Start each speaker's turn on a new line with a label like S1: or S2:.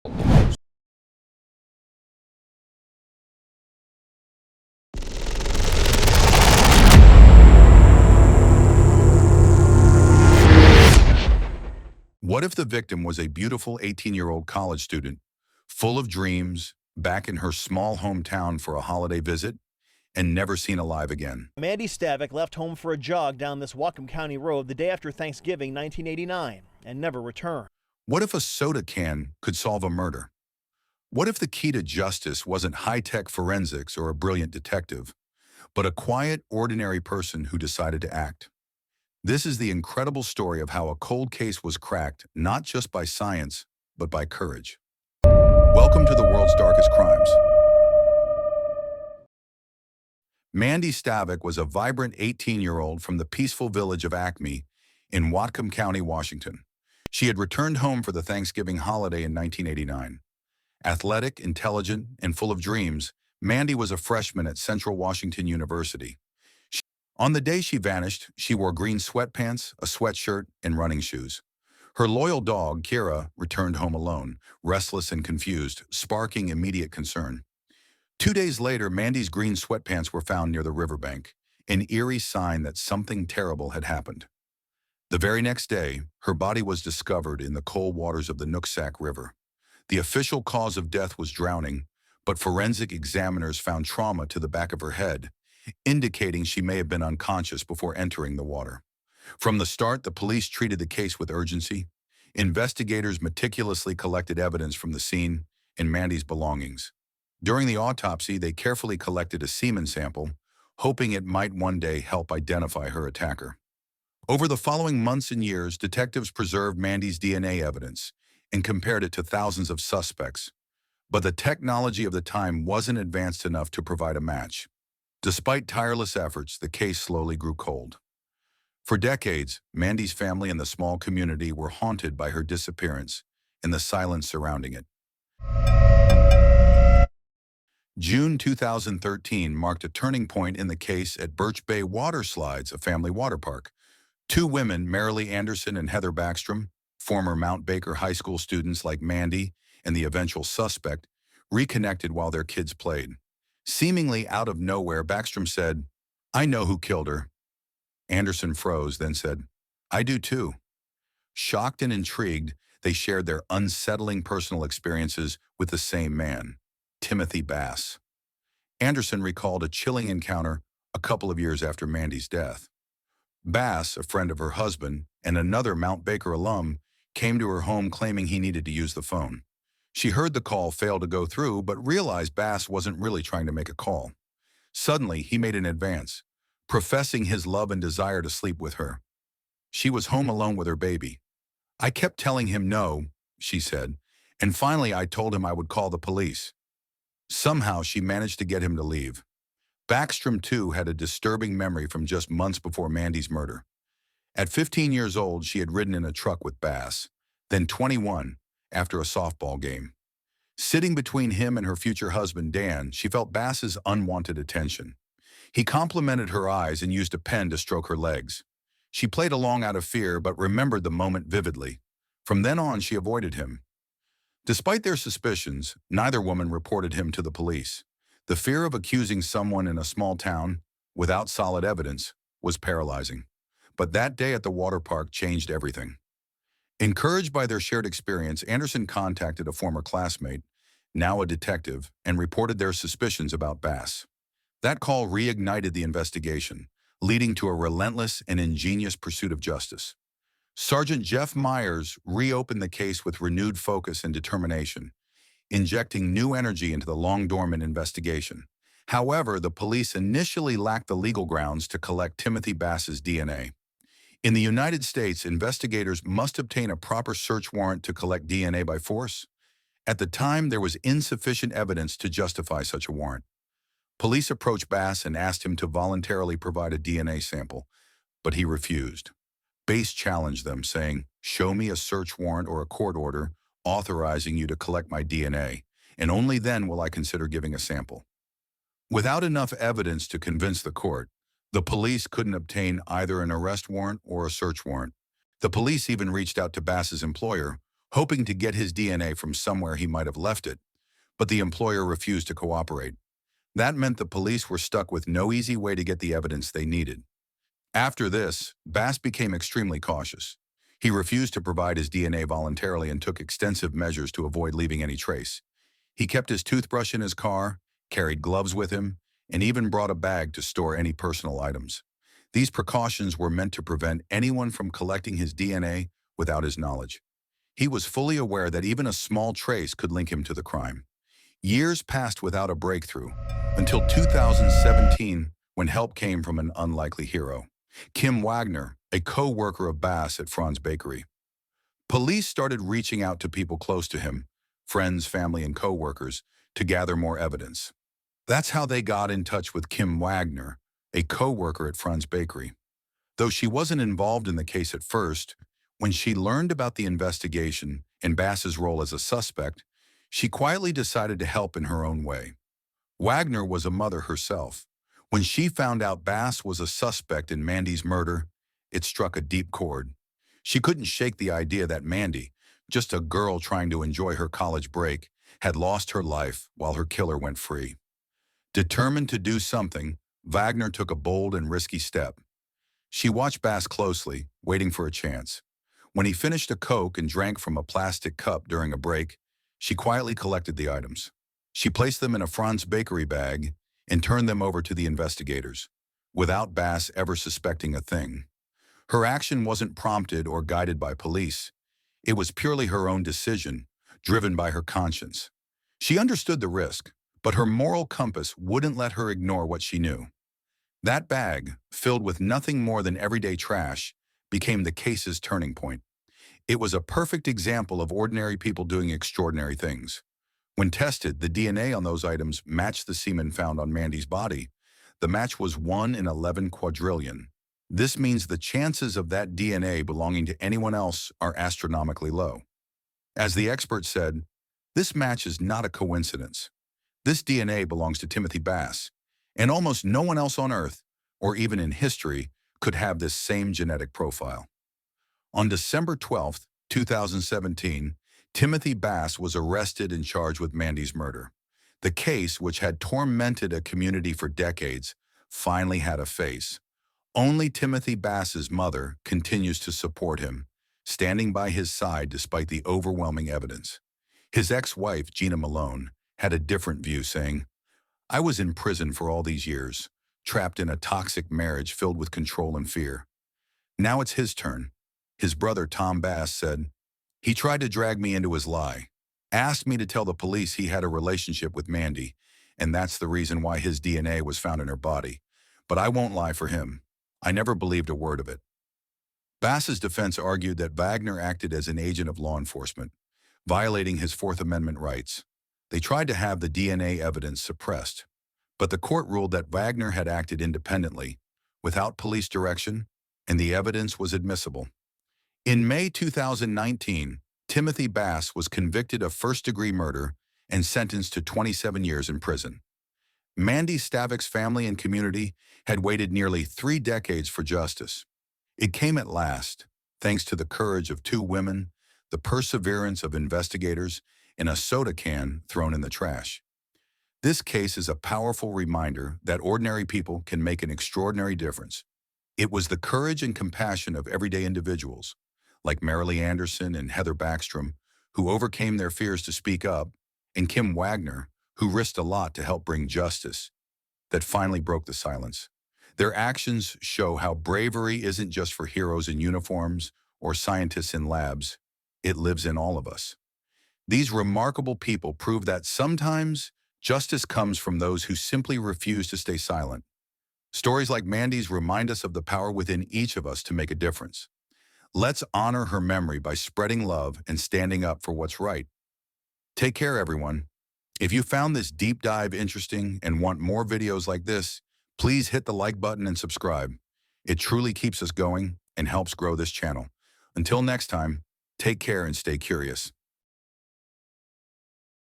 S1: What if the victim was a beautiful 18-year-old college student, full of dreams, back in her small hometown for a holiday visit, and never seen alive again?
S2: Mandy Stavik left home for a jog down this Whatcom County road the day after Thanksgiving 1989 and never returned.
S1: What if a soda can could solve a murder? What if the key to justice wasn't high-tech forensics or a brilliant detective, but a quiet, ordinary person who decided to act? This is the incredible story of how a cold case was cracked not just by science, but by courage. Welcome to the world's darkest crimes. Mandy Stavik was a vibrant 18-year-old from the peaceful village of Acme in Whatcom County, Washington. She had returned home for the Thanksgiving holiday in 1989. Athletic, intelligent, and full of dreams, Mandy was a freshman at Central Washington University. On the day she vanished, she wore green sweatpants, a sweatshirt, and running shoes. Her loyal dog, Kira, returned home alone, restless and confused, sparking immediate concern. 2 days later, Mandy's green sweatpants were found near the riverbank, an eerie sign that something terrible had happened. The very next day, her body was discovered in the cold waters of the Nooksack River. The official cause of death was drowning, but forensic examiners found trauma to the back of her head, indicating she may have been unconscious before entering the water. From the start, the police treated the case with urgency. Investigators meticulously collected evidence from the scene and Mandy's belongings. During the autopsy, they carefully collected a semen sample, hoping it might one day help identify her attacker. Over the following months and years, detectives preserved Mandy's DNA evidence and compared it to thousands of suspects, but the technology of the time wasn't advanced enough to provide a match. Despite tireless efforts, the case slowly grew cold. For decades, Mandy's family and the small community were haunted by her disappearance and the silence surrounding it. June 2013 marked a turning point in the case at Birch Bay Water Slides, a family water park. Two women, Marilee Anderson and Heather Backstrom, former Mount Baker High School students like Mandy and the eventual suspect, reconnected while their kids played. Seemingly out of nowhere, Backstrom said, "I know who killed her." Anderson froze, then said, "I do too." Shocked and intrigued, they shared their unsettling personal experiences with the same man, Timothy Bass. Anderson recalled a chilling encounter a couple of years after Mandy's death. Bass, a friend of her husband and another Mount Baker alum, came to her home claiming he needed to use the phone. She heard the call fail to go through, but realized Bass wasn't really trying to make a call. Suddenly, he made an advance, professing his love and desire to sleep with her. She was home alone with her baby. "I kept telling him no," she said, "and finally I told him I would call the police." Somehow, she managed to get him to leave. Backstrom, too, had a disturbing memory from just months before Mandy's murder. At 15 years old, she had ridden in a truck with Bass, then 21, after a softball game. Sitting between him and her future husband, Dan, she felt Bass's unwanted attention. He complimented her eyes and used a pen to stroke her legs. She played along out of fear, but remembered the moment vividly. From then on, she avoided him. Despite their suspicions, neither woman reported him to the police. The fear of accusing someone in a small town, without solid evidence, was paralyzing. But that day at the water park changed everything. Encouraged by their shared experience, Anderson contacted a former classmate, now a detective, and reported their suspicions about Bass. That call reignited the investigation, leading to a relentless and ingenious pursuit of justice. Sergeant Jeff Myers reopened the case with renewed focus and determination, injecting new energy into the long-dormant investigation. However, the police initially lacked the legal grounds to collect Timothy Bass's DNA. In the United States, investigators must obtain a proper search warrant to collect DNA by force. At the time, there was insufficient evidence to justify such a warrant. Police approached Bass and asked him to voluntarily provide a DNA sample, but he refused. Bass challenged them, saying, "Show me a search warrant or a court order authorizing you to collect my DNA, and only then will I consider giving a sample." Without enough evidence to convince the court, the police couldn't obtain either an arrest warrant or a search warrant. The police even reached out to Bass's employer, hoping to get his DNA from somewhere he might have left it, but the employer refused to cooperate. That meant the police were stuck with no easy way to get the evidence they needed. After this, Bass became extremely cautious. He refused to provide his DNA voluntarily and took extensive measures to avoid leaving any trace. He kept his toothbrush in his car, carried gloves with him, and even brought a bag to store any personal items. These precautions were meant to prevent anyone from collecting his DNA without his knowledge. He was fully aware that even a small trace could link him to the crime. Years passed without a breakthrough, until 2017, when help came from an unlikely hero. Kim Wagner, a co-worker of Bass at Franz Bakery. Police started reaching out to people close to him, friends, family, and co-workers, to gather more evidence. That's how they got in touch with Kim Wagner, a co-worker at Franz Bakery. Though she wasn't involved in the case at first, when she learned about the investigation and Bass's role as a suspect, she quietly decided to help in her own way. Wagner was a mother herself. When she found out Bass was a suspect in Mandy's murder, it struck a deep chord. She couldn't shake the idea that Mandy, just a girl trying to enjoy her college break, had lost her life while her killer went free. Determined to do something, Wagner took a bold and risky step. She watched Bass closely, waiting for a chance. When he finished a Coke and drank from a plastic cup during a break, she quietly collected the items. She placed them in a Franz Bakery bag and turned them over to the investigators, without Bass ever suspecting a thing. Her action wasn't prompted or guided by police. It was purely her own decision, driven by her conscience. She understood the risk, but her moral compass wouldn't let her ignore what she knew. That bag, filled with nothing more than everyday trash, became the case's turning point. It was a perfect example of ordinary people doing extraordinary things. When tested, the DNA on those items matched the semen found on Mandy's body. The match was 1 in 11 quadrillion. This means the chances of that DNA belonging to anyone else are astronomically low. As the expert said, this match is not a coincidence. This DNA belongs to Timothy Bass, and almost no one else on Earth, or even in history, could have this same genetic profile. On December 12, 2017, Timothy Bass was arrested and charged with Mandy's murder. The case, which had tormented a community for decades, finally had a face. Only Timothy Bass's mother continues to support him, standing by his side despite the overwhelming evidence. His ex-wife, Gina Malone, had a different view, saying, "I was in prison for all these years, trapped in a toxic marriage filled with control and fear. Now it's his turn." His brother, Tom Bass, said, "He tried to drag me into his lie, asked me to tell the police he had a relationship with Mandy, and that's the reason why his DNA was found in her body. But I won't lie for him. I never believed a word of it." Bass's defense argued that Wagner acted as an agent of law enforcement, violating his Fourth Amendment rights. They tried to have the DNA evidence suppressed, but the court ruled that Wagner had acted independently, without police direction, and the evidence was admissible. In May 2019, Timothy Bass was convicted of first-degree murder and sentenced to 27 years in prison. Mandy Stavik's family and community had waited nearly 3 decades for justice. It came at last, thanks to the courage of 2 women, the perseverance of investigators, and a soda can thrown in the trash. This case is a powerful reminder that ordinary people can make an extraordinary difference. It was the courage and compassion of everyday individuals, like Marilee Anderson and Heather Backstrom, who overcame their fears to speak up, and Kim Wagner, who risked a lot to help bring justice, that finally broke the silence. Their actions show how bravery isn't just for heroes in uniforms or scientists in labs. It lives in all of us. These remarkable people prove that sometimes justice comes from those who simply refuse to stay silent. Stories like Mandy's remind us of the power within each of us to make a difference. Let's honor her memory by spreading love and standing up for what's right. Take care, everyone. If you found this deep dive interesting and want more videos like this, please hit the like button and subscribe. It truly keeps us going and helps grow this channel. Until next time, take care and stay curious.